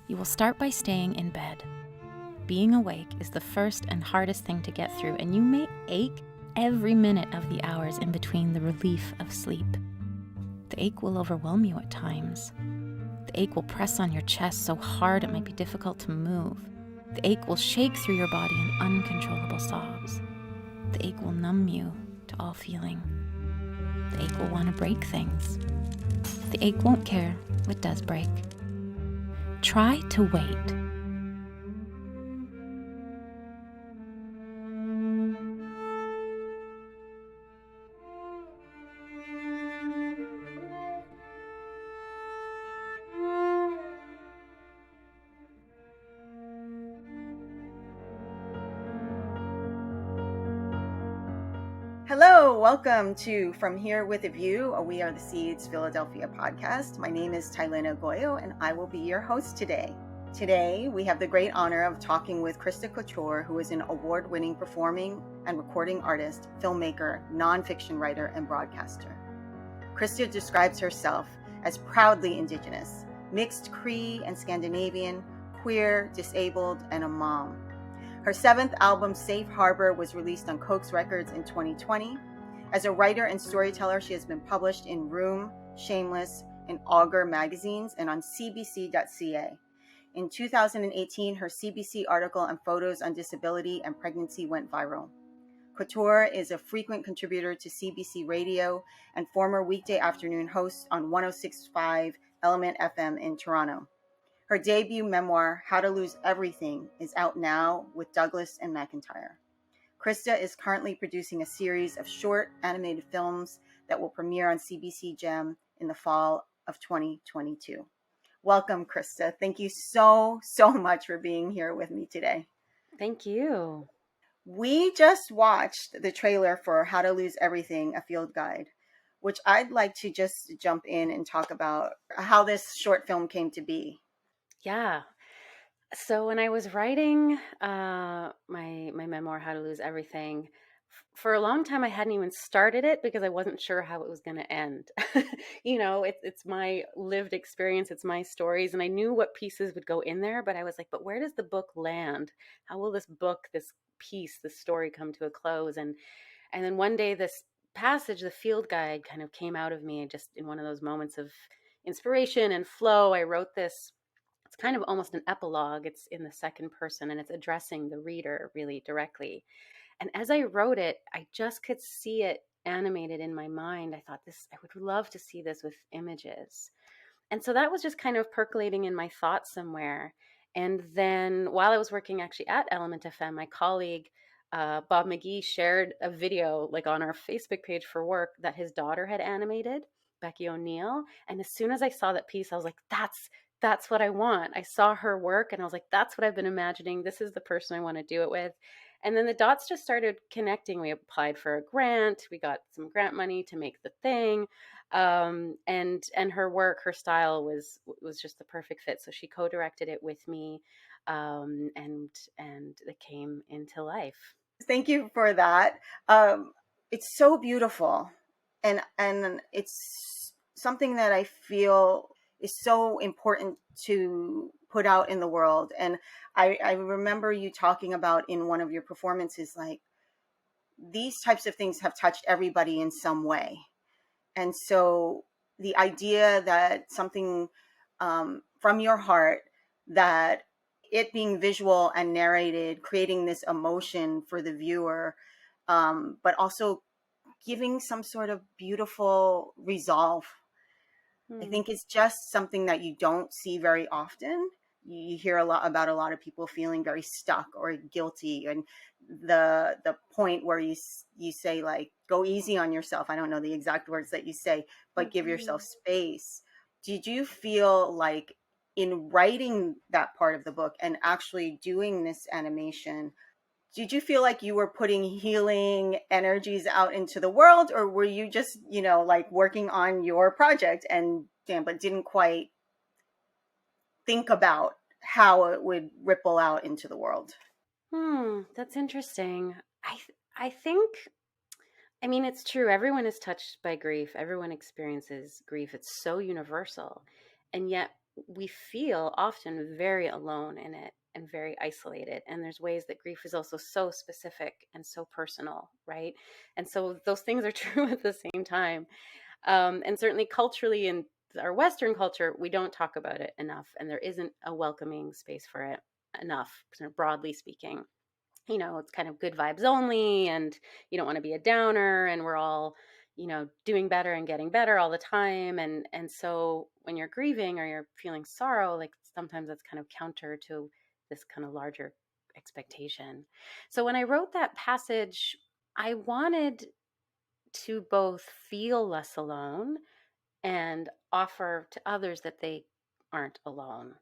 You will start by staying in bed. Being awake is the first and hardest thing to get through, and you may ache every minute of the hours in between the relief of sleep. The ache will overwhelm you at times. The ache will press on your chest so hard it might be difficult to move. The ache will shake through your body in uncontrollable sobs. The ache will numb you to all feeling. The ache will want to break things. The ache won't care what does break. Try to wait. Hello, welcome to From Here with a View, a We Are the Seeds Philadelphia podcast. My name is Tylena Goyo, and I will be your host today. Today, we have the great honor of talking with Christa Couture, who is an award-winning performing and recording artist, filmmaker, nonfiction writer, and broadcaster. Christa describes herself as proudly Indigenous, mixed Cree and Scandinavian, queer, disabled, and a mom. Her seventh album, Safe Harbor, was released on Coke's Records in 2020. As a writer and storyteller, she has been published in Room, Shameless, and Augur magazines and on cbc.ca. In 2018, her CBC article on photos on disability and pregnancy went viral. Couture is a frequent contributor to CBC Radio and former weekday afternoon host on 106.5 Element FM in Toronto. Her debut memoir, How to Lose Everything, is out now with Douglas and McIntyre. Christa is currently producing a series of short animated films that will premiere on CBC Gem in the fall of 2022. Welcome, Christa. Thank you so much for being here with me today. Thank you. We just watched the trailer for How to Lose Everything, a field guide, which I'd like to just jump in and talk about how this short film came to be. Yeah. So when I was writing my memoir, How to Lose Everything, for a long time I hadn't even started it because I wasn't sure how it was going to end. It's my lived experience, it's my stories, and I knew what pieces would go in there, but I was like, but where does the book land? How will this book, this piece, this story come to a close? And then one day this passage, the field guide, kind of came out of me just in one of those moments of inspiration and flow. I wrote this. It's kind of almost an epilogue. It's in the second person and it's addressing the reader really directly. And as I wrote it, I just could see it animated in my mind. I thought I would love to see this with images. And so that was just kind of percolating in my thoughts somewhere. And then while I was working actually at Element FM, my colleague, Bob McGee, shared a video like on our Facebook page for work that his daughter had animated, Becky O'Neill. And as soon as I saw that piece, I was like, that's what I want. I saw her work and I was like, that's what I've been imagining. This is the person I want to do it with. And then the dots just started connecting. We applied for a grant. We got some grant money to make the thing. And her work, her style was just the perfect fit. So she co-directed it with me. And it came into life. Thank you for that. It's so beautiful. And it's something that I feel is so important to put out in the world. And I remember you talking about in one of your performances, like these types of things have touched everybody in some way. And so the idea that something from your heart, that it being visual and narrated, creating this emotion for the viewer, but also giving some sort of beautiful resolve. I think it's just something that you don't see very often. You hear a lot about a lot of people feeling very stuck or guilty, and the point where you say, like, go easy on yourself. I don't know the exact words that you say, but give yourself space. Did you feel like in writing that part of the book and actually doing this animation, did you feel like you were putting healing energies out into the world, or were you just, like working on your project but didn't quite think about how it would ripple out into the world? That's interesting. I think, I mean, it's true. Everyone is touched by grief. Everyone experiences grief. It's so universal. And yet we feel often very alone in it and very isolated. And there's ways that grief is also so specific and so personal, right? And so those things are true at the same time. And certainly culturally in our Western culture, we don't talk about it enough, and there isn't a welcoming space for it enough, kind of broadly speaking. It's kind of good vibes only, and you don't want to be a downer, and we're all, doing better and getting better all the time. And so when you're grieving or you're feeling sorrow, like sometimes that's kind of counter to this kind of larger expectation. So when I wrote that passage, I wanted to both feel less alone and offer to others that they aren't alone,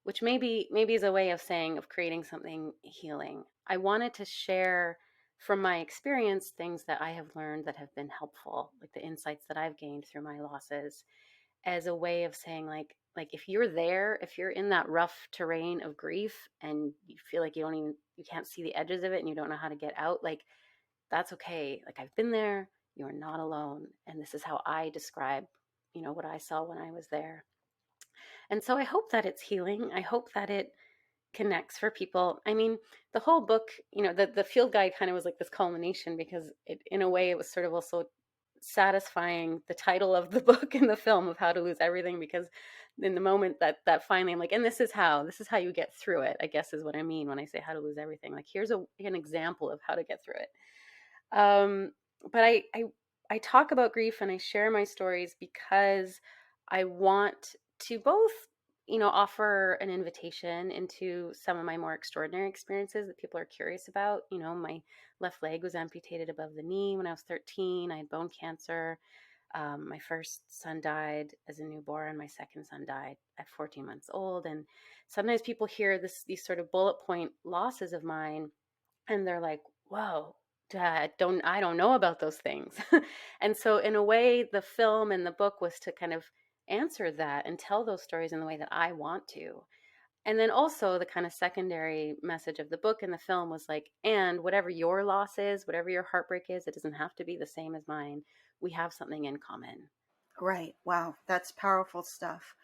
which maybe is a way of saying of creating something healing. I wanted to share from my experience things that I have learned that have been helpful, like the insights that I've gained through my losses, as a way of saying like if you're there, if you're in that rough terrain of grief and you feel like you can't see the edges of it and you don't know how to get out, like that's okay. Like I've been there, you're not alone. And this is how I describe, what I saw when I was there. And so I hope that it's healing. I hope that it connects for people. I mean, the whole book, the field guide kind of was like this culmination because in a way, it was sort of also satisfying the title of the book and the film of How to Lose Everything, because in the moment that finally I'm like, and this is how you get through it, I guess is what I mean when I say how to lose everything. Like here's an example of how to get through it. But I talk about grief and I share my stories because I want to both, offer an invitation into some of my more extraordinary experiences that people are curious about. My left leg was amputated above the knee when I was 13. I had bone cancer. My first son died as a newborn. My second son died at 14 months old. And sometimes people hear these sort of bullet point losses of mine, and they're like, "Whoa, I don't know about those things." And so in a way, the film and the book was to kind of answer that and tell those stories in the way that I want to. And then also the kind of secondary message of the book and the film was like, and whatever your loss is, whatever your heartbreak is, it doesn't have to be the same as mine. We have something in common. Right. Wow. That's powerful stuff.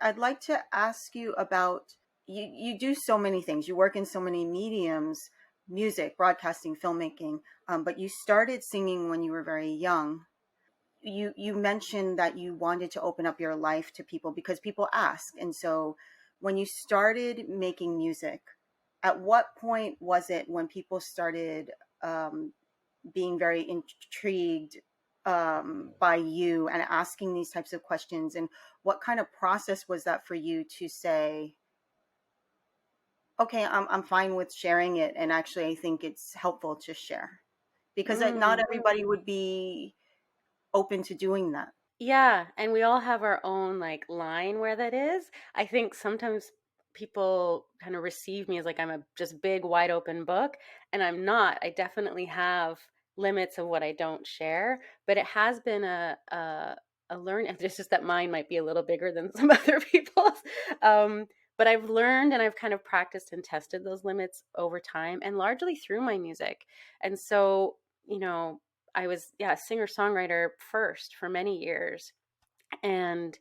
I'd like to ask you about you do so many things. You work in so many mediums, music, broadcasting, filmmaking, but you started singing when you were very young. You mentioned that you wanted to open up your life to people because people ask. And so when you started making music, at what point was it when people started being very intrigued by you and asking these types of questions? And what kind of process was that for you to say, okay, I'm fine with sharing it, and actually I think it's helpful to share? Because not Mm. everybody would be open to doing that. Yeah, and we all have our own like line where that is. I think sometimes people kind of receive me as like I'm a just big wide open book, and I'm not. I definitely have limits of what I don't share, but it has been a learn. It's just that mine might be a little bigger than some other people's. Um, but I've learned and I've kind of practiced and tested those limits over time, and largely through my music. And so, I was, yeah, a singer songwriter first for many years. And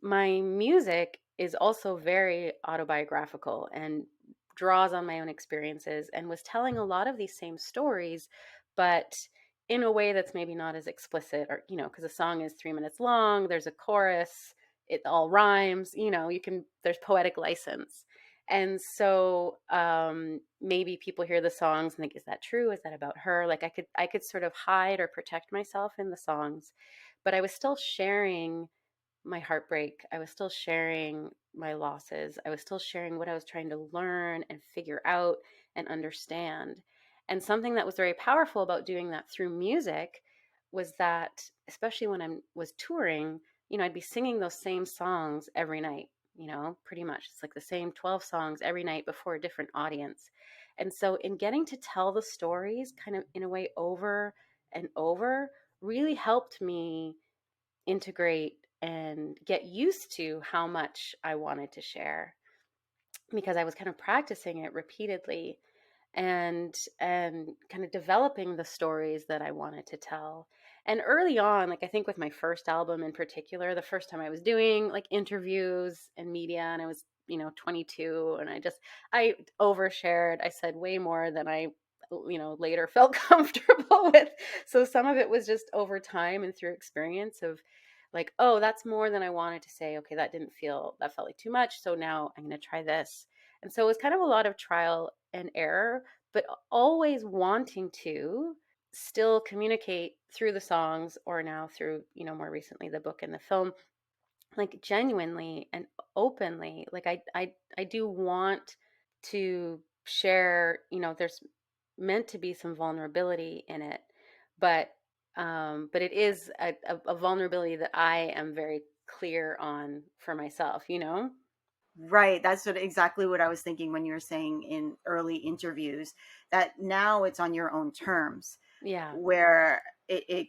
my music is also very autobiographical and draws on my own experiences and was telling a lot of these same stories, but in a way that's maybe not as explicit, or, because a song is 3 minutes long, there's a chorus, it all rhymes, there's poetic license. And so maybe people hear the songs and think, is that true? Is that about her? Like I could sort of hide or protect myself in the songs, but I was still sharing my heartbreak. I was still sharing my losses. I was still sharing what I was trying to learn and figure out and understand. And something that was very powerful about doing that through music was that, especially when I was touring, I'd be singing those same songs every night, pretty much. It's like the same 12 songs every night before a different audience. And so, in getting to tell the stories kind of in a way over and over, really helped me integrate and get used to how much I wanted to share, because I was kind of practicing it repeatedly and kind of developing the stories that I wanted to tell. And early on, like I think with my first album in particular, the first time I was doing like interviews and media, and I was, 22, and I overshared. I said way more than I, later felt comfortable with. So some of it was just over time and through experience of like, oh, that's more than I wanted to say. Okay, that felt like too much. So now I'm going to try this. And so it was kind of a lot of trial and error, but always wanting to still communicate through the songs, or now through, more recently the book and the film, like genuinely and openly. Like I do want to share, there's meant to be some vulnerability in it, but it is a vulnerability that I am very clear on for myself. Right. That's exactly what I was thinking when you were saying in early interviews, that now it's on your own terms, Yeah, where I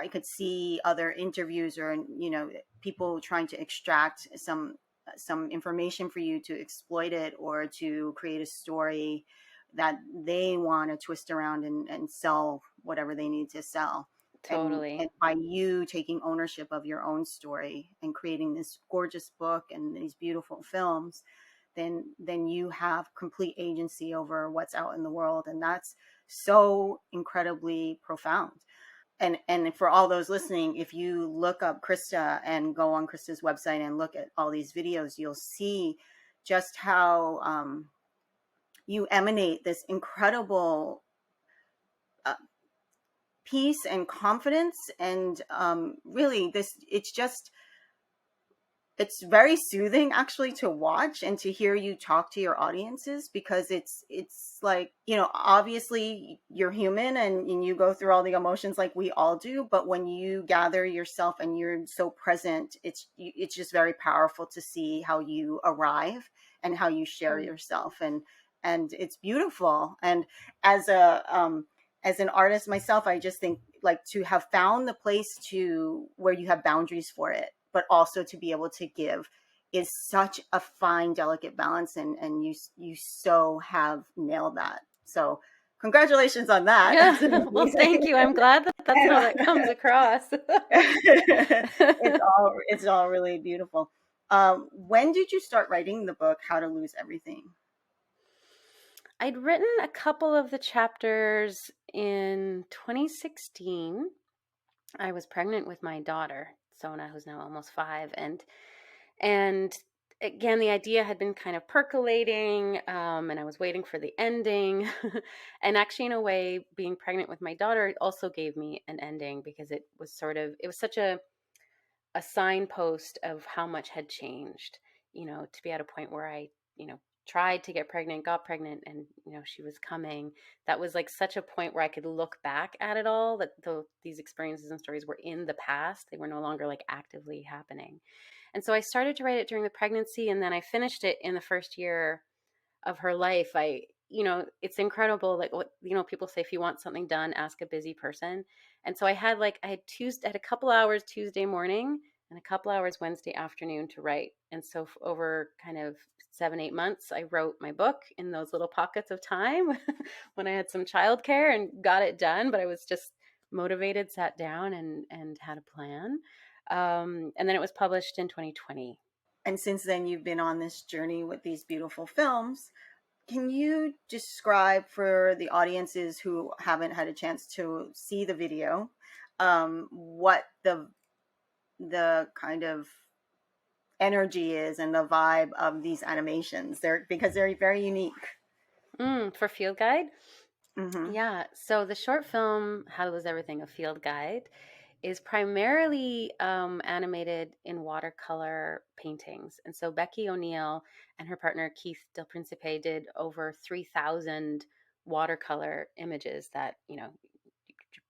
could see other interviews, or, people trying to extract some information for you to exploit it, or to create a story that they want to twist around and sell whatever they need to sell. And totally. by you taking ownership of your own story and creating this gorgeous book and these beautiful films, then you have complete agency over what's out in the world, and that's so incredibly profound. And for all those listening, if you look up Christa and go on Christa's website and look at all these videos, you'll see just how you emanate this incredible uh, peace and confidence. And really, it's very soothing actually to watch and to hear you talk to your audiences, because it's like, obviously you're human, and you go through all the emotions like we all do, but when you gather yourself and you're so present, it's just very powerful to see how you arrive and how you share Mm. yourself. And it's beautiful. And as a as an artist myself, I just think, like, to have found the place to where you have boundaries for it, but also to be able to give, is such a fine, delicate balance. And you so have nailed that. So congratulations on that. Yeah. That's Well, amazing. thank you. I'm glad that that's how that comes across. It's all really beautiful. When did you start writing the book, How to Lose Everything? I'd written a couple of the chapters in 2016. I was pregnant with my daughter, Sona, who's now almost 5, and again, the idea had been kind of percolating, and I was waiting for the ending. And actually, in a way, being pregnant with my daughter also gave me an ending, because it was such a signpost of how much had changed, to be at a point where I, tried to get pregnant, got pregnant, and, she was coming. That was like such a point where I could look back at it all, that these experiences and stories were in the past. They were no longer like actively happening. And so I started to write it during the pregnancy, and then I finished it in the first year of her life. It's incredible. Like, what, people say, if you want something done, ask a busy person. And so I had a couple hours Tuesday morning and a couple hours Wednesday afternoon to write. And so over kind of 7-8 months, I wrote my book in those little pockets of time when I had some childcare, and got it done. But I was just motivated, sat down, and had a plan. And then it was published in 2020. And since then, you've been on this journey with these beautiful films. Can you describe for the audiences who haven't had a chance to see the video, what the kind of energy is and the vibe of these animations? Because they're very unique. For Field Guide. Hmm. Yeah, so the short film, How to Lose Everything, a Field Guide, is primarily animated in watercolor paintings. And so Becky O'Neill and her partner Keith Del Principe did over 3,000 watercolor images that, you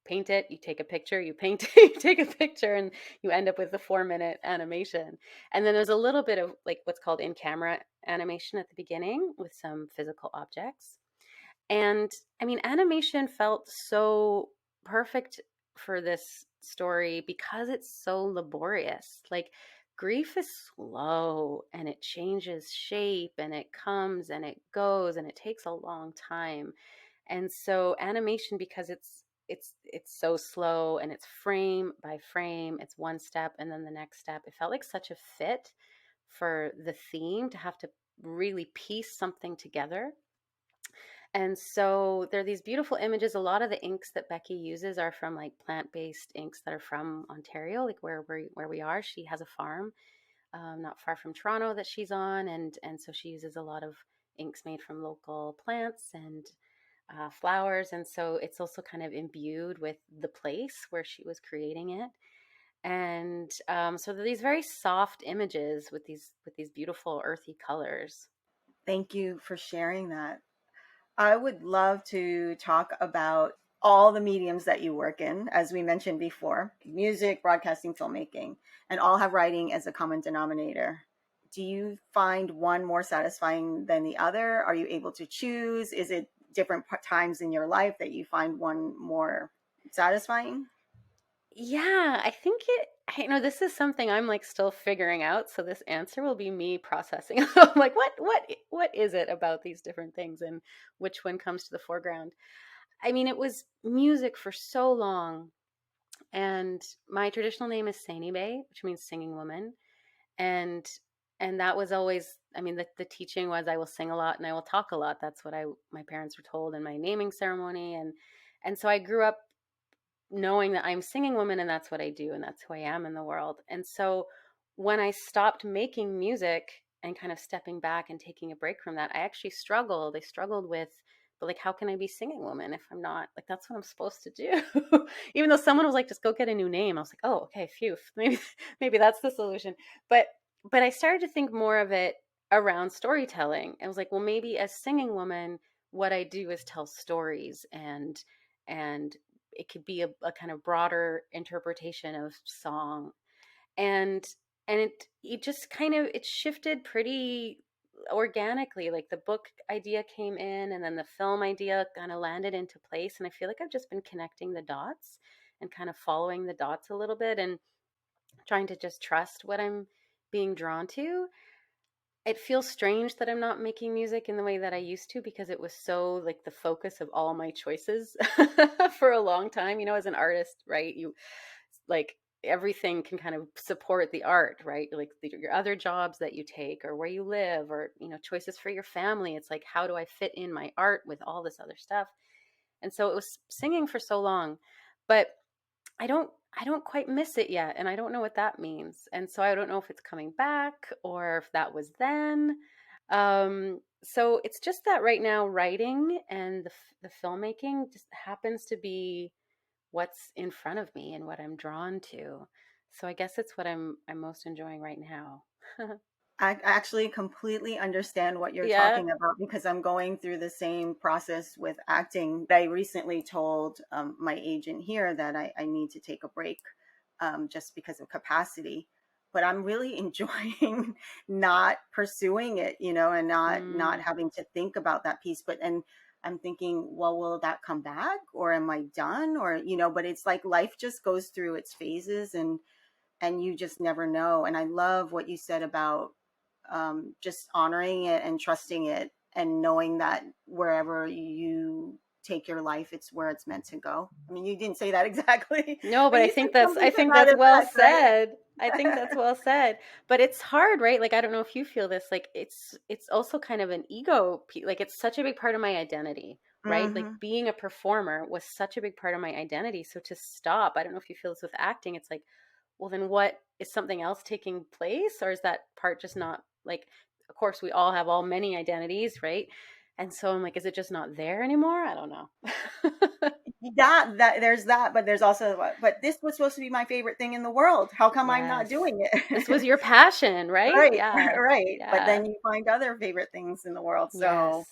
paint it, you take a picture, you paint it, you take a picture, and you end up with a 4-minute animation. And then there's a little bit of like what's called in-camera animation at the beginning with some physical objects. And I mean, animation felt so perfect for this story because it's so laborious. Like, grief is slow, and it changes shape, and it comes and it goes, and it takes a long time. And so animation, because it's so slow, and it's frame by frame. It's one step and then the next step. It felt like such a fit for the theme to have to really piece something together. And so there are these beautiful images. A lot of the inks that Becky uses are from like plant-based inks that are from Ontario, like where we are. She has a farm not far from Toronto that she's on, and so she uses a lot of inks made from local plants and flowers, and so it's also kind of imbued with the place where she was creating it. And so there are these very soft images with these beautiful earthy colors. Thank you for sharing that. I would love to talk about all the mediums that you work in, as we mentioned before: music, broadcasting, filmmaking, and all have writing as a common denominator. Do you find one more satisfying than the other? Are you able to choose? Is it different times in your life that you find one more satisfying? Yeah, I think it, I know this is something I'm like still figuring out. So this answer will be me processing. Like what is it about these different things and which one comes to the foreground? I mean, it was music for so long, and my traditional name is Saini Bay, which means singing woman. And that was always, I mean, the teaching was I will sing a lot and I will talk a lot. That's what I my parents were told in my naming ceremony. And so I grew up knowing that I'm singing woman and that's what I do and that's who I am in the world. And so when I stopped making music and kind of stepping back and taking a break from that, I actually struggled. I struggled with, but like, how can I be singing woman if I'm not, like, that's what I'm supposed to do? Even though someone was like, just go get a new name. I was like, oh, okay, phew, maybe that's the solution. But I started to think more of it around storytelling. I was like, well, maybe as singing woman, what I do is tell stories, and it could be a kind of broader interpretation of song. And it just kind of, it shifted pretty organically. Like the book idea came in, and then the film idea kind of landed into place, and I feel like I've just been connecting the dots and kind of following the dots a little bit and trying to just trust what I'm being drawn to. It feels strange that I'm not making music in the way that I used to, because it was so like the focus of all my choices for a long time. You know, as an artist, right? You like everything can kind of support the art, right? Like your other jobs that you take, or where you live, or, you know, choices for your family. It's like, how do I fit in my art with all this other stuff? And so it was singing for so long, but I don't quite miss it yet, and I don't know what that means. And so I don't know if it's coming back or if that was then. So it's just that right now writing and the filmmaking just happens to be what's in front of me and what I'm drawn to. So I guess it's what I'm most enjoying right now. I actually completely understand what you're Yeah. talking about because I'm going through the same process with acting. I recently told my agent here that I need to take a break just because of capacity. But I'm really enjoying not pursuing it, you know, and not Mm. having to think about that piece. But and I'm thinking, well, will that come back, or am I done, or you know? But it's like life just goes through its phases, and you just never know. And I love what you said about just honoring it and trusting it and knowing that wherever you take your life, it's where it's meant to go. I mean, you didn't say that exactly, No, but but you said I something to think that that's well effect, said. I think right? that's well said. But it's hard, right? Like I don't know if you feel this, like it's also kind of an like it's such a big part of my identity, right? Like Hmm. being a performer was such a big part of my identity. So to stop, I don't know if you feel this with acting, it's like, well then what, is something else taking place, or is that part just not like, of course we all have all many identities, right? And so I'm like, is it just not there anymore? I don't know. That there's that, but there's also, but this was supposed to be my favorite thing in the world. How come I'm not Yes. doing This it? was your passion, right? Right, Yeah. right. But Yeah. then you find other favorite things in the world. Yes. So,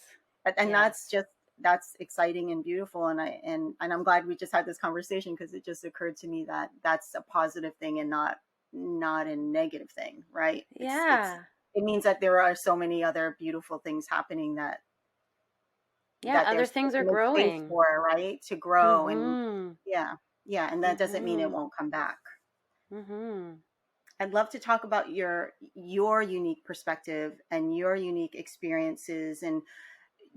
and Yes. that's exciting and beautiful. And and I'm glad we just had this conversation because it just occurred to me that that's a positive thing and not a negative thing, right? Yeah. It means that there are so many other beautiful things happening Yeah. that Other there's things to are make space growing. for, right? To grow. And Mm-hmm. yeah, yeah. And that doesn't mean it Mm-hmm. won't come back. Mm-hmm. I'd love to talk about your unique perspective and your unique experiences. And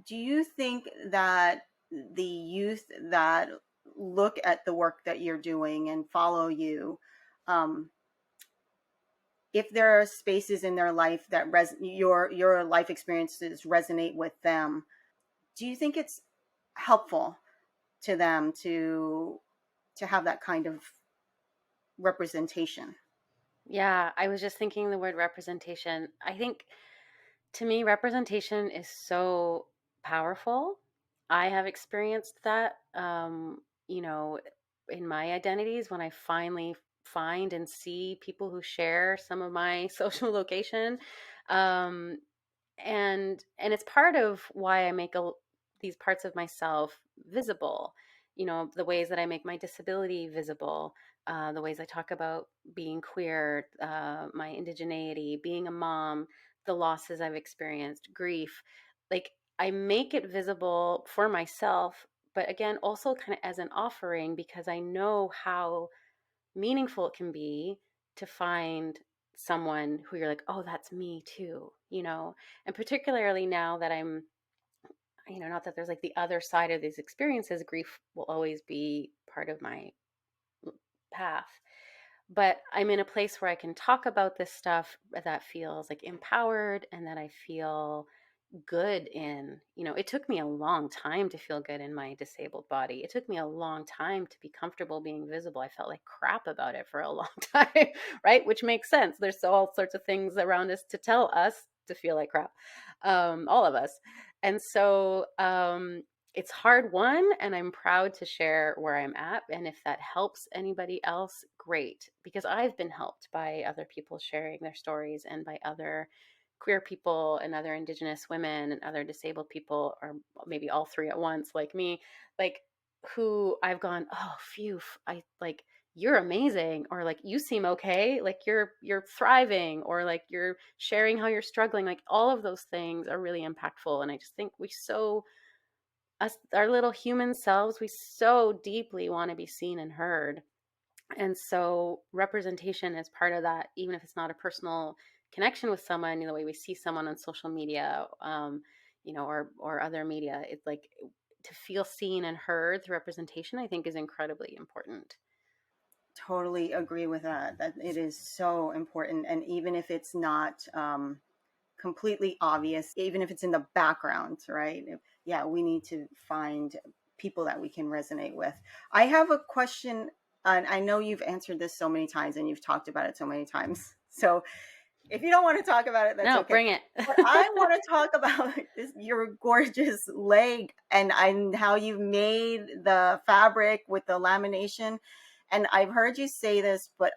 do you think that the youth that look at the work that you're doing and follow you, um, if there are spaces in their life that your life experiences resonate with them, do you think it's helpful to them to have that kind of representation? Yeah, I was just thinking the word representation. I think to me, representation is so powerful. I have experienced that, you know, in my identities when I finally find and see people who share some of my social location. Um, and it's part of why I make these parts of myself visible. You know, the ways that I make my disability visible, the ways I talk about being queer, my indigeneity, being a mom, the losses I've experienced, grief. Like, I make it visible for myself, but again, also kind of as an offering, because I know how meaningful it can be to find someone who you're like, oh, that's me too, you know? And particularly now that I'm, you know, not that there's like the other side of these experiences, grief will always be part of my path. But I'm in a place where I can talk about this stuff that feels like empowered and that I feel good in. You know, it took me a long time to feel good in my disabled body. It took me a long time to be comfortable being visible. I felt like crap about it for a long time, right? Which makes sense. There's all sorts of things around us to tell us to feel like crap, all of us. And so it's hard won, and I'm proud to share where I'm at. And if that helps anybody else, great, because I've been helped by other people sharing their stories and by other queer people and other indigenous women and other disabled people, or maybe all three at once, like me, like who I've gone, oh, phew, I like, you're amazing, or like, you seem okay, like you're thriving, or like you're sharing how you're struggling. Like, all of those things are really impactful. And I just think we so, us, our little human selves, we so deeply want to be seen and heard. And so representation is part of that, even if it's not a personal connection with someone, the way we see someone on social media, you know, or other media. It's like, to feel seen and heard through representation, I think, is incredibly important. Totally agree with that. That it is so important, and even if it's not completely obvious, even if it's in the background, right? Yeah, we need to find people that we can resonate with. I have a question, and I know you've answered this so many times and you've talked about it so many times. So if you don't want to talk about it, that's No, okay. bring it. But I want to talk about your gorgeous leg, and how you made the fabric with the lamination. And I've heard you say this, but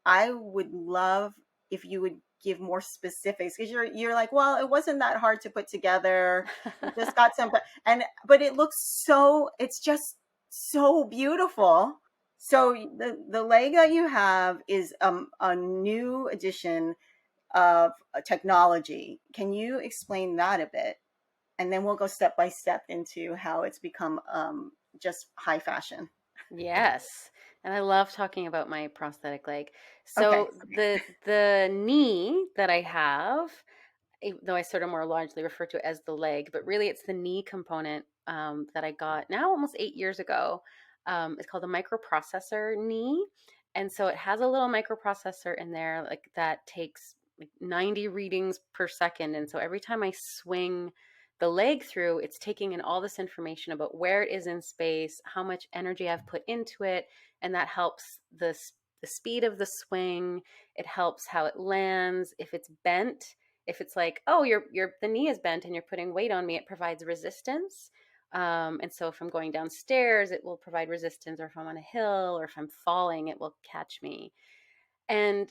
I would love if you would give more specifics, because you're like, well, it wasn't that hard to put together. We just got some, but it looks so, it's just so beautiful. So the leg that you have is a new addition of technology. Can you explain that a bit? And then we'll go step by step into how it's become just high fashion. Yes. And I love talking about my prosthetic leg. Okay. So the knee that I have, though I sort of more largely refer to it as the leg, but really it's the knee component, that I got now almost 8 years ago. It's called a microprocessor knee. And so it has a little microprocessor in there, like, that takes like 90 readings per second. And so every time I swing the leg through, it's taking in all this information about where it is in space, how much energy I've put into it. And that helps the speed of the swing. It helps how it lands. If it's bent, if it's like, oh, your the knee is bent and you're putting weight on me, it provides resistance. And so if I'm going downstairs, it will provide resistance, or if I'm on a hill, or if I'm falling, it will catch me. And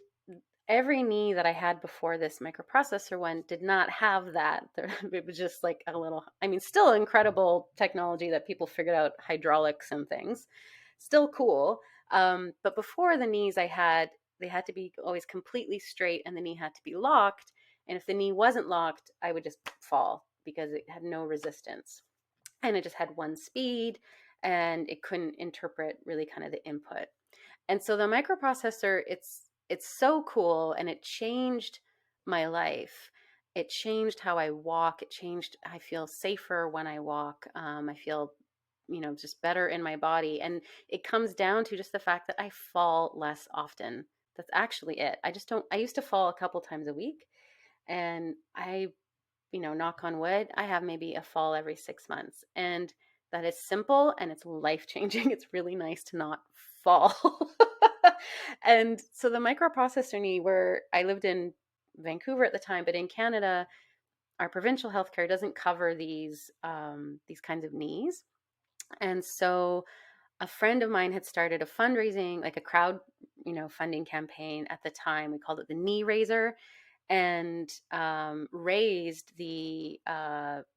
every knee that I had before this microprocessor one did not have that. It was just like a little, I mean, still incredible technology that people figured out, hydraulics and things. Still cool. But before, the knees I had, they had to be always completely straight, and the knee had to be locked. And if the knee wasn't locked, I would just fall because it had no resistance. And it just had one speed, and it couldn't interpret really kind of the input. And so the microprocessor, it's so cool, and it changed my life. It changed how I walk. It changed, I feel safer when I walk. I feel just better in my body. And it comes down to just the fact that I fall less often. That's actually it. I just don't, I used to fall a couple times a week, and knock on wood, I have maybe a fall every 6 months. And that is simple and it's life changing. It's really nice to not fall. And so the microprocessor knee, where I lived in Vancouver at the time, but in Canada, our provincial healthcare doesn't cover these kinds of knees. And so a friend of mine had started a fundraising, like a crowd, funding campaign at the time. We called it the Knee Raiser, and raised it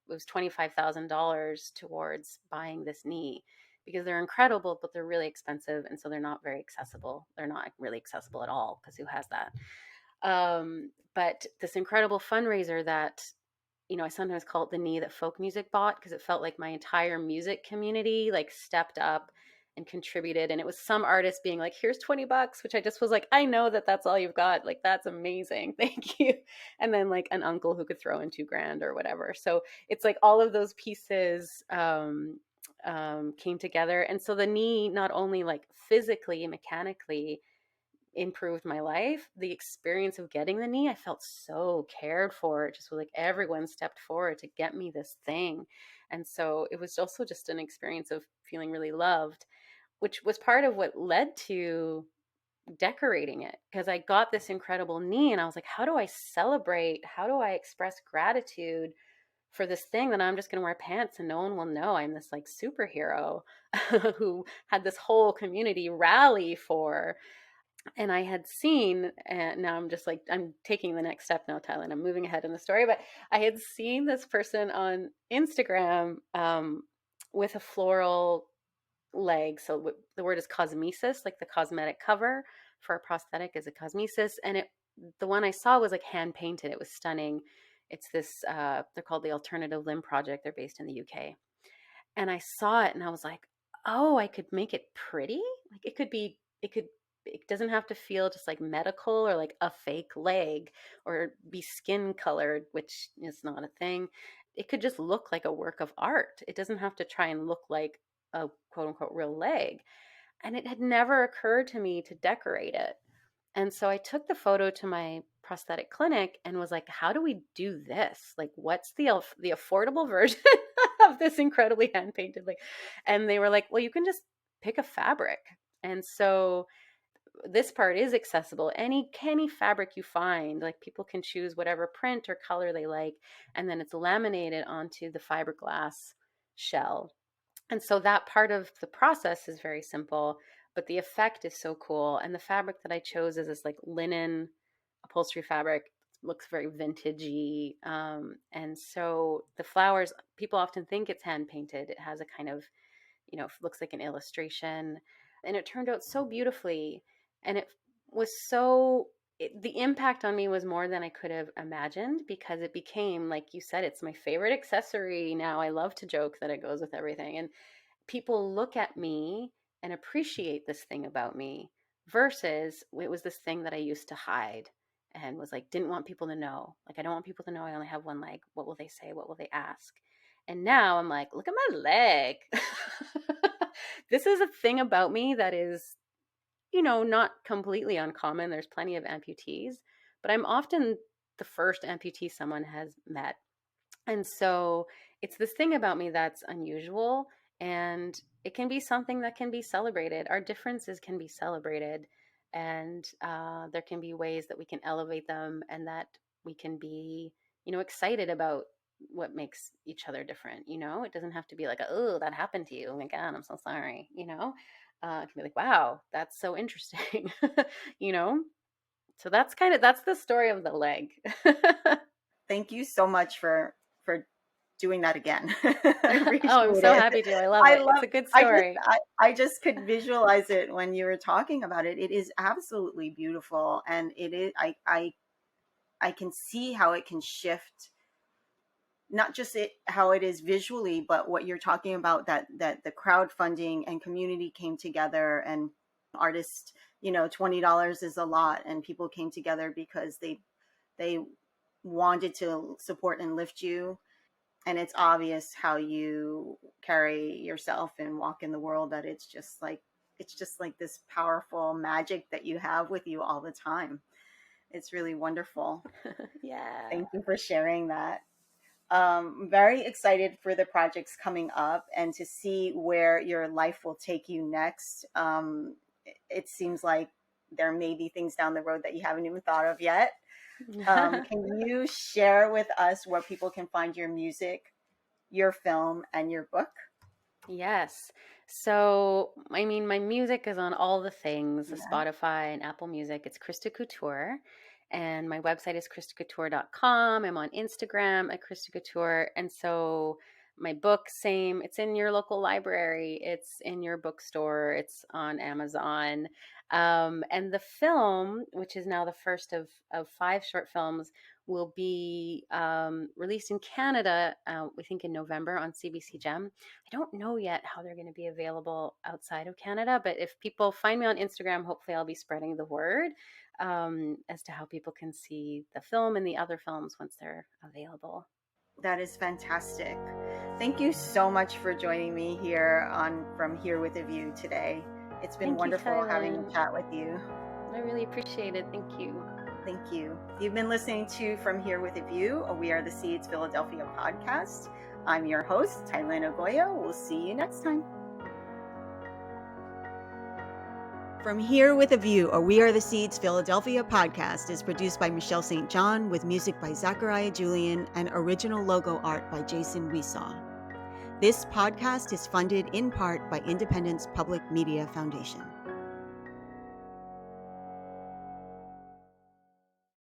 was $25,000 towards buying this knee, because they're incredible, but they're really expensive, and so they're not very accessible. They're not really accessible at all, because who has that? But this incredible fundraiser that, I sometimes call it the knee that folk music bought, because it felt like my entire music community like stepped up and contributed. And it was some artist being like, here's $20, which I just was like, I know that that's all you've got. Like, that's amazing. Thank you. And then like an uncle who could throw in $2,000 or whatever. So it's like all of those pieces came together. And so the knee not only like physically, mechanically improved my life, the experience of getting the knee, I felt so cared for. It just was like everyone stepped forward to get me this thing. And so it was also just an experience of feeling really loved, which was part of what led to decorating it, because I got this incredible knee and I was like, how do I celebrate? How do I express gratitude for this thing that I'm just going to wear pants and no one will know I'm this like superhero who had this whole community rally for? And I had seen, and now I'm just like, I'm taking the next step now, Tyler, and I'm moving ahead in the story, but I had seen this person on Instagram with a floral leg. So the word is cosmesis, like the cosmetic cover for a prosthetic is a cosmesis. And the one I saw was like hand painted. It was stunning. It's this, they're called the Alternative Limb Project. They're based in the UK. And I saw it and I was like, oh, I could make it pretty. Like it doesn't have to feel just like medical or like a fake leg or be skin colored, which is not a thing. It could just look like a work of art. It doesn't have to try and look like a quote unquote real leg. And it had never occurred to me to decorate it. And so I took the photo to my prosthetic clinic and was like, how do we do this? Like, what's the affordable version of this incredibly hand painted? Like, and they were like, well, you can just pick a fabric. And so this part is accessible. Any fabric you find, like people can choose whatever print or color they like, and then it's laminated onto the fiberglass shell. And so that part of the process is very simple, but the effect is so cool. And the fabric that I chose is this like linen upholstery fabric. It looks very vintagey. And so the flowers, people often think it's hand painted. It has a kind of, looks like an illustration. And it turned out so beautifully. And it was the impact on me was more than I could have imagined, because it became, like you said, it's my favorite accessory now. I love to joke that it goes with everything. And people look at me and appreciate this thing about me, versus it was this thing that I used to hide and was like, didn't want people to know. Like, I don't want people to know I only have one leg. What will they say? What will they ask? And now I'm like, look at my leg. This is a thing about me that is, not completely uncommon. There's plenty of amputees, but I'm often the first amputee someone has met. And so it's this thing about me that's unusual, and it can be something that can be celebrated. Our differences can be celebrated, and there can be ways that we can elevate them, and that we can be, excited about what makes each other different. It doesn't have to be like, oh, that happened to you. Oh my God, I'm so sorry. It can be like, wow, that's so interesting. you know? So that's the story of the leg. Thank you so much for doing that again. Oh, I'm so happy to. I love it. It's a good story. I just could visualize it when you were talking about it. It is absolutely beautiful, and it is. I can see how it can shift, not just how it is visually, but what you're talking about, that the crowdfunding and community came together, and artists, $20 is a lot, and people came together because they wanted to support and lift you. And it's obvious how you carry yourself and walk in the world, that it's just like this powerful magic that you have with you all the time. It's really wonderful. Yeah. Thank you for sharing that. Very excited for the projects coming up and to see where your life will take you next. It seems like there may be things down the road that you haven't even thought of yet. Can you share with us where people can find your music, your film, and your book? Yes. So, I mean, my music is on all the things, the Yeah. Spotify and Apple Music. It's Christa Couture. And my website is christacouture.com. I'm on Instagram at Christa Couture. And so my book, same. It's in your local library. It's in your bookstore. It's on Amazon. And the film, which is now the first of 5 short films, will be released in Canada, we think in November on CBC Gem. I don't know yet how they're going to be available outside of Canada, but if people find me on Instagram, hopefully I'll be spreading the word as to how people can see the film and the other films once they're available. That is fantastic. Thank you so much for joining me here on From Here with a View today. It's been Thank you, wonderful having a Kylan. chat with you. I really appreciate it. Thank you. Thank you. You've been listening to From Here with a View, a We Are the Seeds Philadelphia podcast. I'm your host, Tylin Ogoya. We'll see you next time. From Here with a View, a We Are the Seeds Philadelphia podcast is produced by Michelle St. John with music by Zachariah Julian and original logo art by Jason Weesaw. This podcast is funded in part by Independence Public Media Foundation.